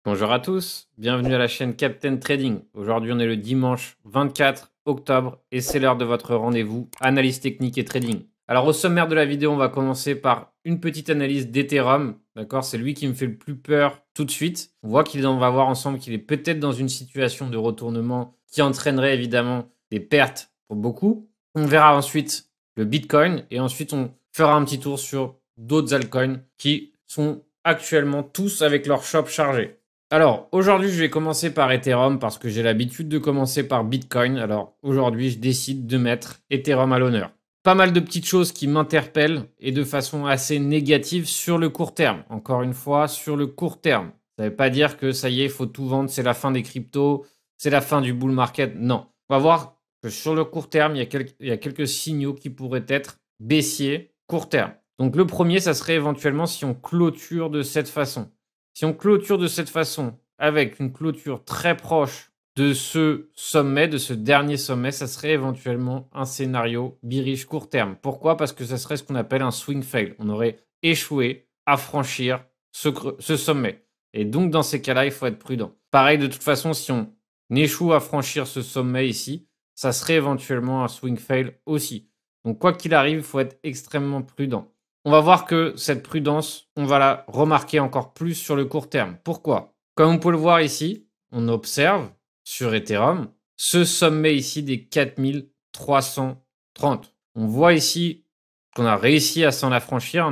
Bonjour à tous, bienvenue à la chaîne Captain Trading. Aujourd'hui, on est le dimanche 24 octobre et c'est l'heure de votre rendez-vous analyse technique et trading. Alors, au sommaire de la vidéo, on va commencer par une petite analyse d'Ethereum. D'accord, c'est lui qui me fait le plus peur tout de suite. On voit on va voir ensemble qu'il est peut-être dans une situation de retournement qui entraînerait évidemment des pertes pour beaucoup. On verra ensuite le Bitcoin et ensuite on fera un petit tour sur d'autres altcoins qui sont actuellement tous avec leur shop chargé. Alors, aujourd'hui, je vais commencer par Ethereum parce que j'ai l'habitude de commencer par Bitcoin. Alors, aujourd'hui, je décide de mettre Ethereum à l'honneur. Pas mal de petites choses qui m'interpellent et de façon assez négative sur le court terme. Encore une fois, sur le court terme. Ça ne veut pas dire que ça y est, il faut tout vendre, c'est la fin des cryptos, c'est la fin du bull market. Non. On va voir que sur le court terme, il y a quelques signaux qui pourraient être baissiers court terme. Donc, le premier, ça serait éventuellement si on clôture de cette façon. Si on clôture de cette façon, avec une clôture très proche de ce sommet, de ce dernier sommet, ça serait éventuellement un scénario bearish court terme. Pourquoi? Parce que ça serait ce qu'on appelle un swing fail. On aurait échoué à franchir ce sommet. Et donc, dans ces cas-là, il faut être prudent. Pareil, de toute façon, si on échoue à franchir ce sommet ici, ça serait éventuellement un swing fail aussi. Donc, quoi qu'il arrive, il faut être extrêmement prudent. On va voir que cette prudence, on va la remarquer encore plus sur le court terme. Pourquoi? Comme on peut le voir ici, on observe sur Ethereum ce sommet ici des 4330. On voit ici qu'on a réussi à s'en affranchir.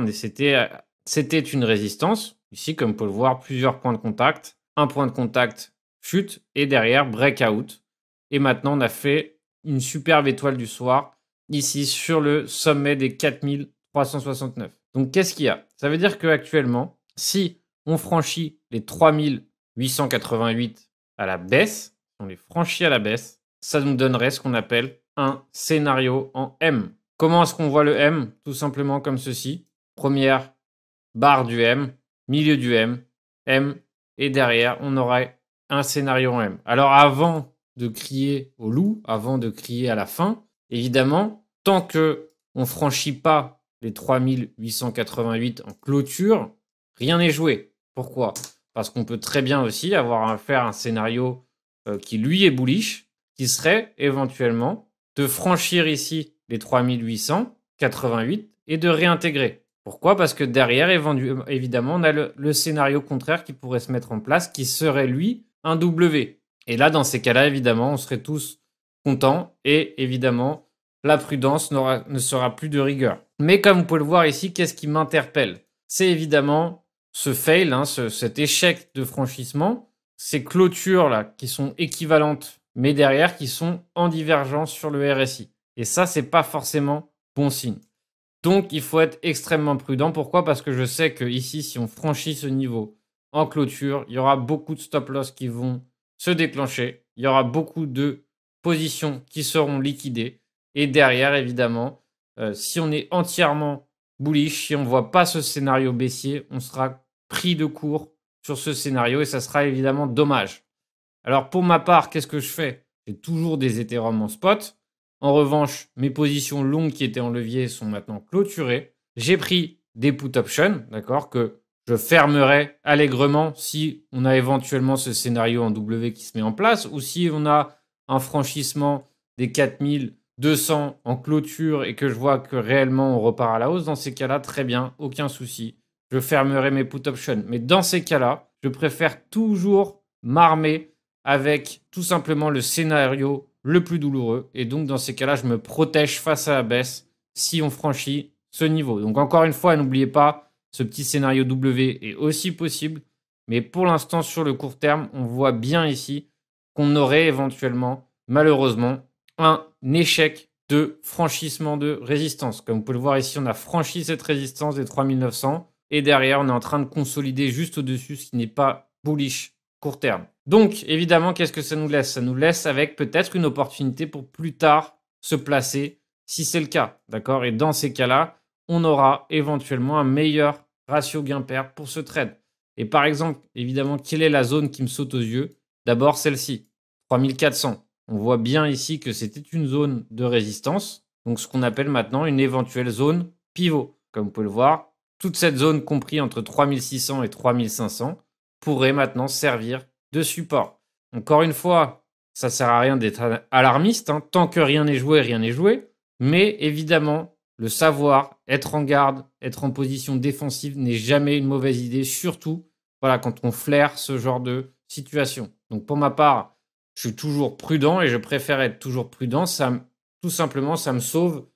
C'était une résistance. Ici, comme on peut le voir, plusieurs points de contact. Un point de contact chute et derrière breakout. Et maintenant, on a fait une superbe étoile du soir ici sur le sommet des 4369. Donc, qu'est-ce qu'il y a? Ça veut dire qu'actuellement, si on franchit les 3888 à la baisse, on les franchit à la baisse, ça nous donnerait ce qu'on appelle un scénario en M. Comment est-ce qu'on voit le M? Tout simplement comme ceci. Première barre du M, milieu du M, et derrière, on aurait un scénario en M. Alors, avant de crier au loup, avant de crier à la fin, évidemment, tant que on ne franchit pas les 3888 en clôture, rien n'est joué. Pourquoi? Parce qu'on peut très bien aussi avoir à faire un scénario qui, lui, est bullish, qui serait éventuellement de franchir ici les 3888 et de réintégrer. Pourquoi? Parce que derrière, évidemment, on a le scénario contraire qui pourrait se mettre en place, qui serait, lui, un W. Et là, dans ces cas-là, évidemment, on serait tous contents et évidemment, la prudence ne sera plus de rigueur. Mais comme vous pouvez le voir ici, qu'est-ce qui m'interpelle? C'est évidemment ce fail, cet échec de franchissement, ces clôtures-là qui sont équivalentes, mais derrière qui sont en divergence sur le RSI. Et ça, c'est pas forcément bon signe. Donc, il faut être extrêmement prudent. Pourquoi? Parce que je sais que ici, si on franchit ce niveau en clôture, il y aura beaucoup de stop-loss qui vont se déclencher. Il y aura beaucoup de positions qui seront liquidées. Et derrière, évidemment, si on est entièrement bullish, si on ne voit pas ce scénario baissier, on sera pris de court sur ce scénario et ça sera évidemment dommage. Alors, pour ma part, qu'est-ce que je fais? J'ai toujours des Ethereum en spot. En revanche, mes positions longues qui étaient en levier sont maintenant clôturées. J'ai pris des put options, d'accord, que je fermerai allègrement si on a éventuellement ce scénario en W qui se met en place ou si on a un franchissement des 4200 en clôture et que je vois que réellement on repart à la hausse. Dans ces cas-là, très bien, aucun souci. Je fermerai mes put options. Mais dans ces cas-là, je préfère toujours m'armer avec tout simplement le scénario le plus douloureux. Et donc, dans ces cas-là, je me protège face à la baisse si on franchit ce niveau. Donc, encore une fois, n'oubliez pas, ce petit scénario W est aussi possible. Mais pour l'instant, sur le court terme, on voit bien ici qu'on aurait éventuellement, malheureusement, un échec de franchissement de résistance. Comme vous pouvez le voir ici, on a franchi cette résistance des 3900. Et derrière, on est en train de consolider juste au-dessus, ce qui n'est pas bullish court terme. Donc, évidemment, qu'est-ce que ça nous laisse? Ça nous laisse avec peut-être une opportunité pour plus tard se placer, si c'est le cas. D'accord? Et dans ces cas-là, on aura éventuellement un meilleur ratio gain-perte pour ce trade. Et par exemple, évidemment, quelle est la zone qui me saute aux yeux? D'abord, celle-ci, 3400. On voit bien ici que c'était une zone de résistance. Donc, ce qu'on appelle maintenant une éventuelle zone pivot. Comme vous pouvez le voir, toute cette zone comprise entre 3600 et 3500 pourrait maintenant servir de support. Encore une fois, ça sert à rien d'être alarmiste, hein. Tant que rien n'est joué, rien n'est joué. Mais évidemment, le savoir, être en garde, être en position défensive n'est jamais une mauvaise idée, surtout voilà, quand on flaire ce genre de situation. Donc pour ma part, je suis toujours prudent et je préfère être toujours prudent. Tout simplement, ça me sauve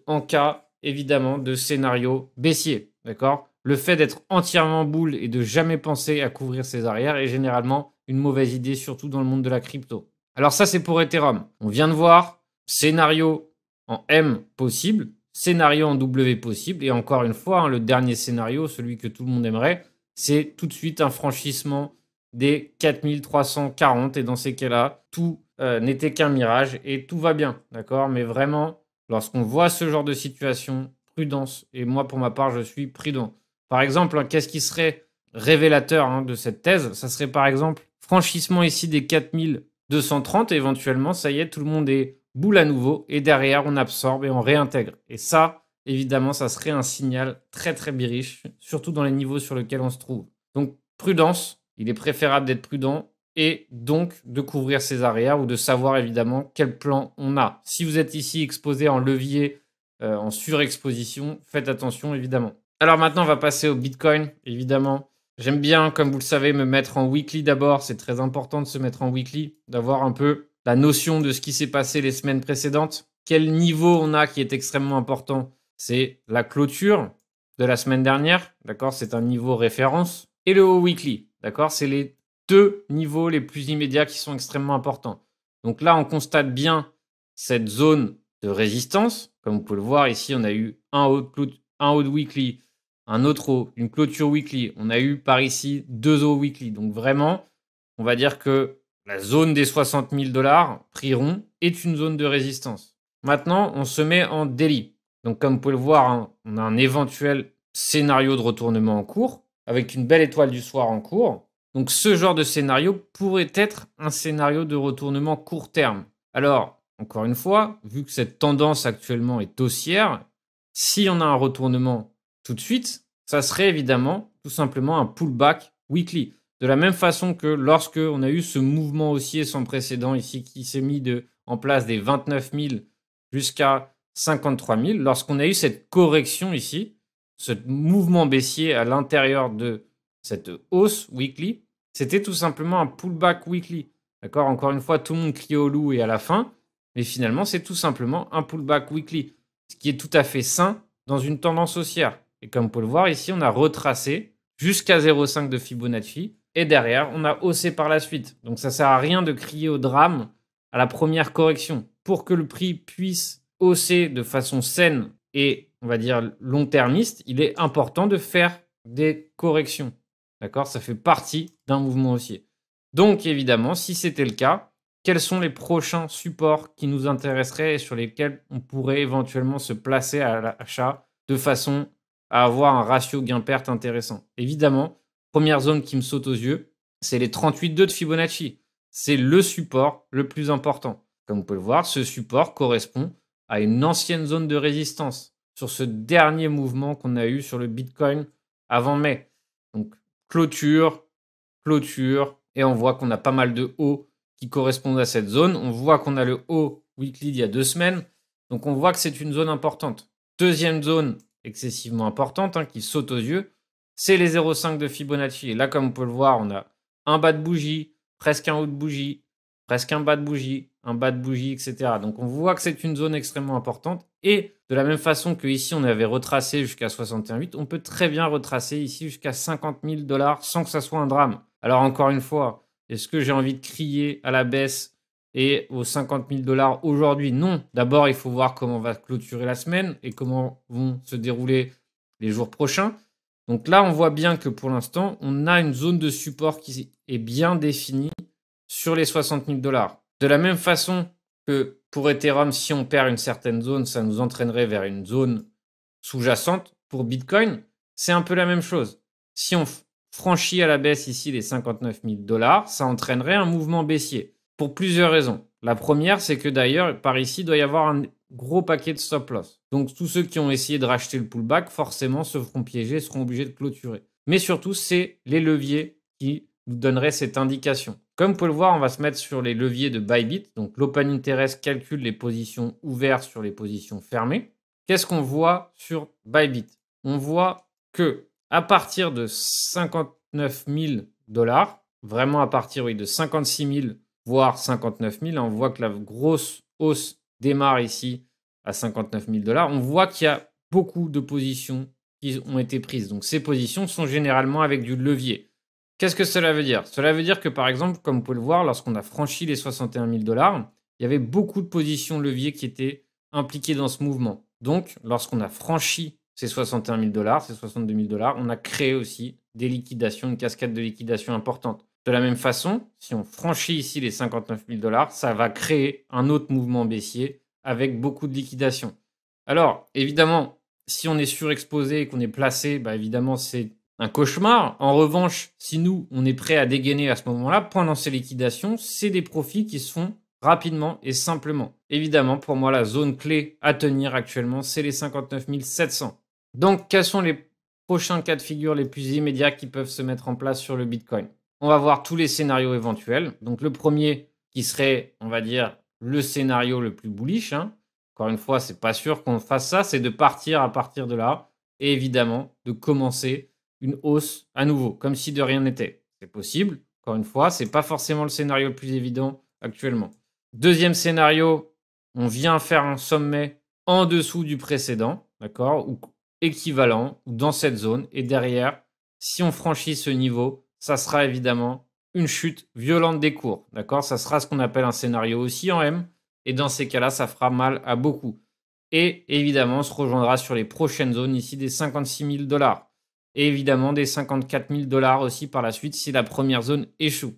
en cas, évidemment, de scénario baissier. D'accord? Le fait d'être entièrement boule et de jamais penser à couvrir ses arrières est généralement une mauvaise idée, surtout dans le monde de la crypto. Alors ça, c'est pour Ethereum. On vient de voir scénario en M possible, scénario en W possible. Et encore une fois, hein, le dernier scénario, celui que tout le monde aimerait, c'est tout de suite un franchissement des 4340. Et dans ces cas-là, tout n'était qu'un mirage et tout va bien. D'accord? Mais vraiment, lorsqu'on voit ce genre de situation, prudence. Et moi, pour ma part, je suis prudent. Par exemple, hein, qu'est-ce qui serait révélateur hein, de cette thèse? Ça serait par exemple franchissement ici des 4230. Et éventuellement, ça y est, tout le monde est boule à nouveau. Et derrière, on absorbe et on réintègre. Et ça, évidemment, ça serait un signal très, très bearish, surtout dans les niveaux sur lesquels on se trouve. Donc, prudence. Il est préférable d'être prudent et donc de couvrir ses arrières ou de savoir évidemment quel plan on a. Si vous êtes ici exposé en levier, en surexposition, faites attention évidemment. Alors maintenant, on va passer au Bitcoin, évidemment. J'aime bien, comme vous le savez, me mettre en weekly d'abord. C'est très important de se mettre en weekly, d'avoir un peu la notion de ce qui s'est passé les semaines précédentes. Quel niveau on a qui est extrêmement important? C'est la clôture de la semaine dernière, d'accord? C'est un niveau référence. Et le haut weekly, d'accord? C'est les deux niveaux les plus immédiats qui sont extrêmement importants. Donc là, on constate bien cette zone de résistance. Comme vous pouvez le voir, ici, on a eu un haut de weekly, un autre haut, une clôture weekly. On a eu par ici 2 hauts weekly. Donc vraiment, on va dire que la zone des 60 000 $ prix rond est une zone de résistance. Maintenant, on se met en daily. Donc comme vous pouvez le voir, hein, on a un éventuel scénario de retournement en cours avec une belle étoile du soir en cours. Donc ce genre de scénario pourrait être un scénario de retournement court terme. Alors, encore une fois, vu que cette tendance actuellement est haussière, si on a un retournement tout de suite, ça serait évidemment tout simplement un pullback weekly. De la même façon que lorsque on a eu ce mouvement haussier sans précédent ici qui s'est mis en place des 29 000 jusqu'à 53 000, lorsqu'on a eu cette correction ici, ce mouvement baissier à l'intérieur de cette hausse weekly, c'était tout simplement un pullback weekly. D'accord? Encore une fois, tout le monde crie au loup et à la fin, mais finalement, c'est tout simplement un pullback weekly, ce qui est tout à fait sain dans une tendance haussière. Et comme vous pouvez le voir ici, on a retracé jusqu'à 0,5 de Fibonacci et derrière, on a haussé par la suite. Donc ça ne sert à rien de crier au drame à la première correction. Pour que le prix puisse hausser de façon saine et, on va dire, long-termiste, il est important de faire des corrections. D'accord? Ça fait partie d'un mouvement haussier. Donc, évidemment, si c'était le cas, quels sont les prochains supports qui nous intéresseraient et sur lesquels on pourrait éventuellement se placer à l'achat de façon à avoir un ratio gain-perte intéressant? Évidemment, première zone qui me saute aux yeux, c'est les 38,2 de Fibonacci. C'est le support le plus important. Comme vous pouvez le voir, ce support correspond à une ancienne zone de résistance sur ce dernier mouvement qu'on a eu sur le Bitcoin avant mai. Donc, clôture, et on voit qu'on a pas mal de hauts qui correspondent à cette zone. On voit qu'on a le haut weekly d'il y a 2 semaines. Donc, on voit que c'est une zone importante. Deuxième zone excessivement importante hein, qui saute aux yeux, c'est les 0,5 de Fibonacci. Et là, comme vous pouvez le voir, on a un bas de bougie, presque un haut de bougie, presque un bas de bougie, etc. Donc, on voit que c'est une zone extrêmement importante. Et de la même façon que ici, on avait retracé jusqu'à 61,8, on peut très bien retracer ici jusqu'à 50 000 $ sans que ça soit un drame. Alors, encore une fois, est-ce que j'ai envie de crier à la baisse et aux 50 000 $ aujourd'hui? Non. D'abord, il faut voir comment va clôturer la semaine et comment vont se dérouler les jours prochains. Donc là, on voit bien que pour l'instant, on a une zone de support qui est bien définie sur les 60 000 $. De la même façon que pour Ethereum, si on perd une certaine zone, ça nous entraînerait vers une zone sous-jacente. Pour Bitcoin, c'est un peu la même chose. Si on franchit à la baisse ici les 59 000 $, ça entraînerait un mouvement baissier. Pour plusieurs raisons. La première, c'est que d'ailleurs, par ici, il doit y avoir un gros paquet de stop-loss. Donc, tous ceux qui ont essayé de racheter le pullback, forcément, se feront piéger, seront obligés de clôturer. Mais surtout, c'est les leviers qui nous donnerait cette indication. Comme vous pouvez le voir, on va se mettre sur les leviers de Bybit. Donc l'Open Interest calcule les positions ouvertes sur les positions fermées. Qu'est-ce qu'on voit sur Bybit? On voit que à partir de 59 000 $, vraiment à partir de 56 000, voire 59 000, on voit que la grosse hausse démarre ici à 59 000 $. On voit qu'il y a beaucoup de positions qui ont été prises. Donc ces positions sont généralement avec du levier. Qu'est-ce que cela veut dire? Cela veut dire que par exemple, comme vous pouvez le voir, lorsqu'on a franchi les 61 000 $, il y avait beaucoup de positions levier qui étaient impliquées dans ce mouvement. Donc, lorsqu'on a franchi ces 61 000 $, ces 62 000 $, on a créé aussi des liquidations, une cascade de liquidations importante. De la même façon, si on franchit ici les 59 000 $, ça va créer un autre mouvement baissier avec beaucoup de liquidations. Alors, évidemment, si on est surexposé et qu'on est placé, bah évidemment, c'est un cauchemar. En revanche, si nous, on est prêt à dégainer à ce moment-là, pendant ces liquidations, c'est des profits qui se font rapidement et simplement. Évidemment, pour moi, la zone clé à tenir actuellement, c'est les 59 700. Donc, quels sont les prochains cas de figure les plus immédiats qui peuvent se mettre en place sur le Bitcoin? On va voir tous les scénarios éventuels. Donc, le premier qui serait, on va dire, le scénario le plus bullish, hein. Encore une fois, c'est pas sûr qu'on fasse ça, c'est de partir à partir de là et évidemment de commencer une hausse à nouveau, comme si de rien n'était. C'est possible. Encore une fois, c'est pas forcément le scénario le plus évident actuellement. Deuxième scénario, on vient faire un sommet en dessous du précédent, d'accord, ou équivalent, ou dans cette zone. Et derrière, si on franchit ce niveau, ça sera évidemment une chute violente des cours, d'accord. Ça sera ce qu'on appelle un scénario aussi en M. Et dans ces cas-là, ça fera mal à beaucoup. Et évidemment, on se rejoindra sur les prochaines zones ici des 56 000 $. Et évidemment, des 54 000 $ aussi par la suite si la première zone échoue.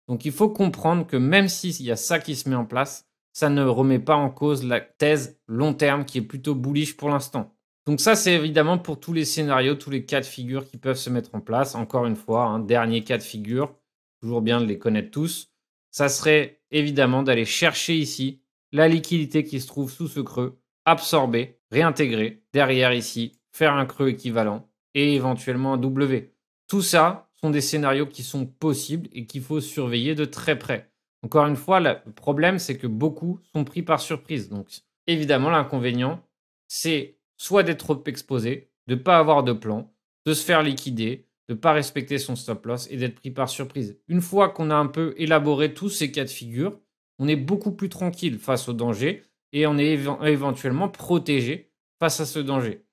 Donc il faut comprendre que même s'il y a ça qui se met en place, ça ne remet pas en cause la thèse long terme qui est plutôt bullish pour l'instant. Donc ça, c'est évidemment pour tous les scénarios, tous les cas de figure qui peuvent se mettre en place. Encore une fois, un dernier cas de figure, toujours bien de les connaître tous, ça serait évidemment d'aller chercher ici la liquidité qui se trouve sous ce creux, absorber, réintégrer, derrière ici, faire un creux équivalent et éventuellement un W. Tout ça sont des scénarios qui sont possibles et qu'il faut surveiller de très près. Encore une fois, le problème, c'est que beaucoup sont pris par surprise. Donc, évidemment, l'inconvénient, c'est soit d'être trop exposé, de ne pas avoir de plan, de se faire liquider, de ne pas respecter son stop loss et d'être pris par surprise. Une fois qu'on a un peu élaboré tous ces cas de figure, on est beaucoup plus tranquille face au danger et on est éventuellement protégé face à ce danger.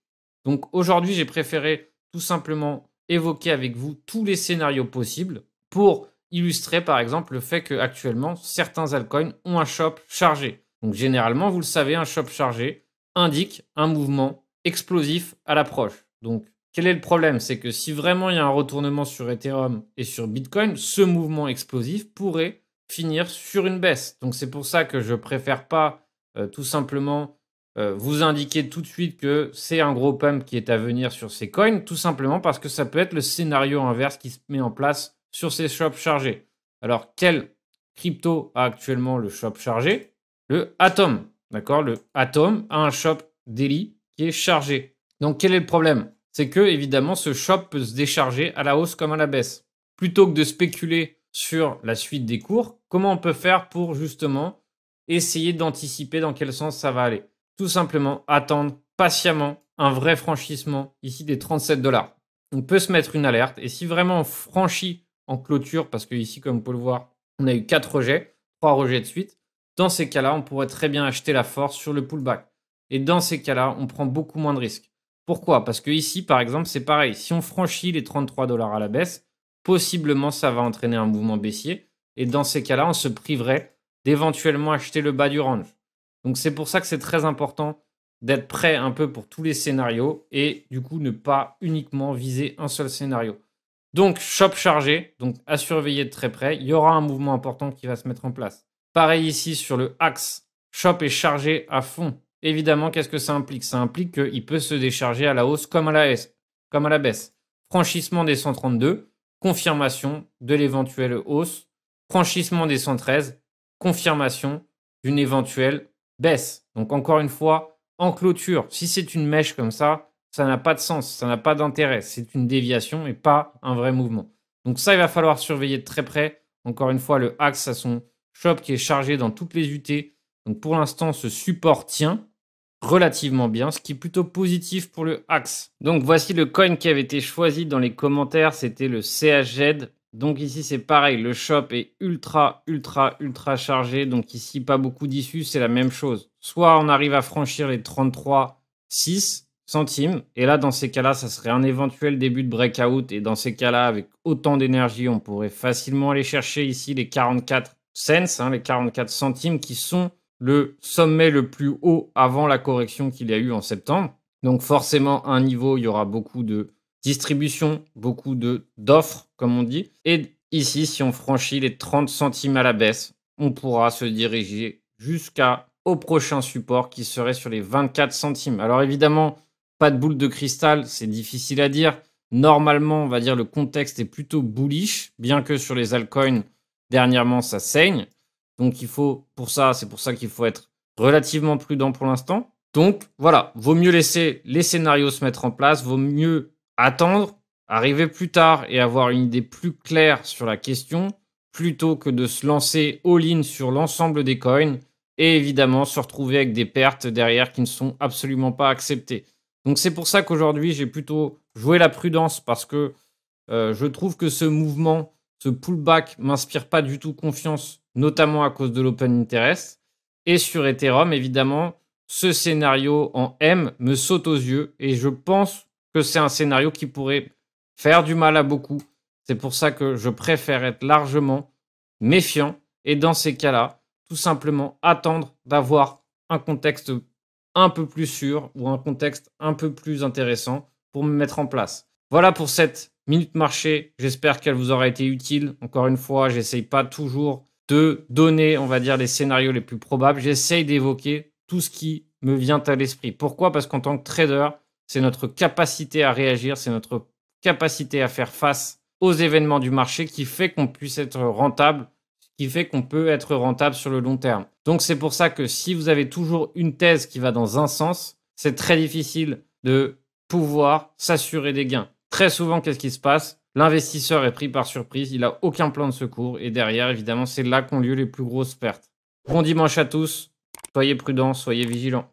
Donc aujourd'hui, j'ai préféré tout simplement évoquer avec vous tous les scénarios possibles pour illustrer par exemple le fait qu'actuellement, certains altcoins ont un shop chargé. Donc généralement, vous le savez, un shop chargé indique un mouvement explosif à l'approche. Donc quel est le problème? C'est que si vraiment il y a un retournement sur Ethereum et sur Bitcoin, ce mouvement explosif pourrait finir sur une baisse. Donc c'est pour ça que je préfère pas tout simplement vous indiquer tout de suite que c'est un gros pump qui est à venir sur ces coins, tout simplement parce que ça peut être le scénario inverse qui se met en place sur ces shops chargés. Alors, quel crypto a actuellement le shop chargé? Le Atom, d'accord? Le Atom a un shop daily qui est chargé. Donc, quel est le problème? C'est que, évidemment, ce shop peut se décharger à la hausse comme à la baisse. Plutôt que de spéculer sur la suite des cours, comment on peut faire pour justement essayer d'anticiper dans quel sens ça va aller? Tout simplement attendre patiemment un vrai franchissement ici des 37 $. On peut se mettre une alerte et si vraiment on franchit en clôture, parce que ici, comme vous pouvez le voir, on a eu 4 rejets, 3 rejets de suite, dans ces cas-là, on pourrait très bien acheter la force sur le pullback. Et dans ces cas-là, on prend beaucoup moins de risques. Pourquoi? Parce que ici, par exemple, c'est pareil. Si on franchit les 33 $ à la baisse, possiblement, ça va entraîner un mouvement baissier. Et dans ces cas-là, on se priverait d'éventuellement acheter le bas du range. Donc c'est pour ça que c'est très important d'être prêt un peu pour tous les scénarios et du coup ne pas uniquement viser un seul scénario. Donc shop chargé, donc à surveiller de très près, il y aura un mouvement important qui va se mettre en place. Pareil ici sur le axe, shop est chargé à fond. Évidemment, qu'est-ce que ça implique? Ça implique qu'il peut se décharger à la hausse comme à la baisse. Franchissement des 132, confirmation de l'éventuelle hausse. Franchissement des 113, confirmation d'une éventuelle baisse. Donc encore une fois, en clôture, si c'est une mèche comme ça n'a pas de sens, ça n'a pas d'intérêt. C'est une déviation et pas un vrai mouvement. Donc ça, il va falloir surveiller de très près. Encore une fois, le Axe a son shop qui est chargé dans toutes les UT. Donc pour l'instant, ce support tient relativement bien, ce qui est plutôt positif pour le Axe. Donc voici le coin qui avait été choisi dans les commentaires, c'était le CHZ. Donc ici c'est pareil, le shop est ultra chargé, donc ici pas beaucoup d'issues, c'est la même chose. Soit on arrive à franchir les 33,6 centimes, et là dans ces cas-là ça serait un éventuel début de breakout, et dans ces cas-là avec autant d'énergie on pourrait facilement aller chercher ici les 44 cents, les 44 centimes qui sont le sommet le plus haut avant la correction qu'il y a eu en septembre. Donc forcément, à un niveau, il y aura beaucoup de distribution, beaucoup d'offres, comme on dit. Et ici, si on franchit les 30 centimes à la baisse, on pourra se diriger jusqu'au prochain support qui serait sur les 24 centimes. Alors évidemment, pas de boule de cristal, c'est difficile à dire. Normalement, on va dire le contexte est plutôt bullish, bien que sur les altcoins, dernièrement, ça saigne. Donc c'est pour ça qu'il faut être relativement prudent pour l'instant. Donc voilà, vaut mieux laisser les scénarios se mettre en place, vaut mieux attendre, arriver plus tard et avoir une idée plus claire sur la question, plutôt que de se lancer all-in sur l'ensemble des coins et évidemment se retrouver avec des pertes derrière qui ne sont absolument pas acceptées. Donc c'est pour ça qu'aujourd'hui j'ai plutôt joué la prudence parce que je trouve que ce mouvement, ce pullback m'inspire pas du tout confiance, notamment à cause de l'open interest. Et sur Ethereum, évidemment, ce scénario en M me saute aux yeux et je pense que c'est un scénario qui pourrait faire du mal à beaucoup. C'est pour ça que je préfère être largement méfiant et dans ces cas-là, tout simplement attendre d'avoir un contexte un peu plus sûr ou un contexte un peu plus intéressant pour me mettre en place. Voilà pour cette minute marché. J'espère qu'elle vous aura été utile. Encore une fois, j'essaye pas toujours de donner, on va dire, les scénarios les plus probables. J'essaye d'évoquer tout ce qui me vient à l'esprit. Pourquoi? Parce qu'en tant que trader, c'est notre capacité à réagir, c'est notre capacité à faire face aux événements du marché qui fait qu'on puisse être rentable, qui fait qu'on peut être rentable sur le long terme. Donc c'est pour ça que si vous avez toujours une thèse qui va dans un sens, c'est très difficile de pouvoir s'assurer des gains. Très souvent, qu'est-ce qui se passe? L'investisseur est pris par surprise, il n'a aucun plan de secours et derrière, évidemment, c'est là qu'ont lieu les plus grosses pertes. Bon dimanche à tous, soyez prudents, soyez vigilants.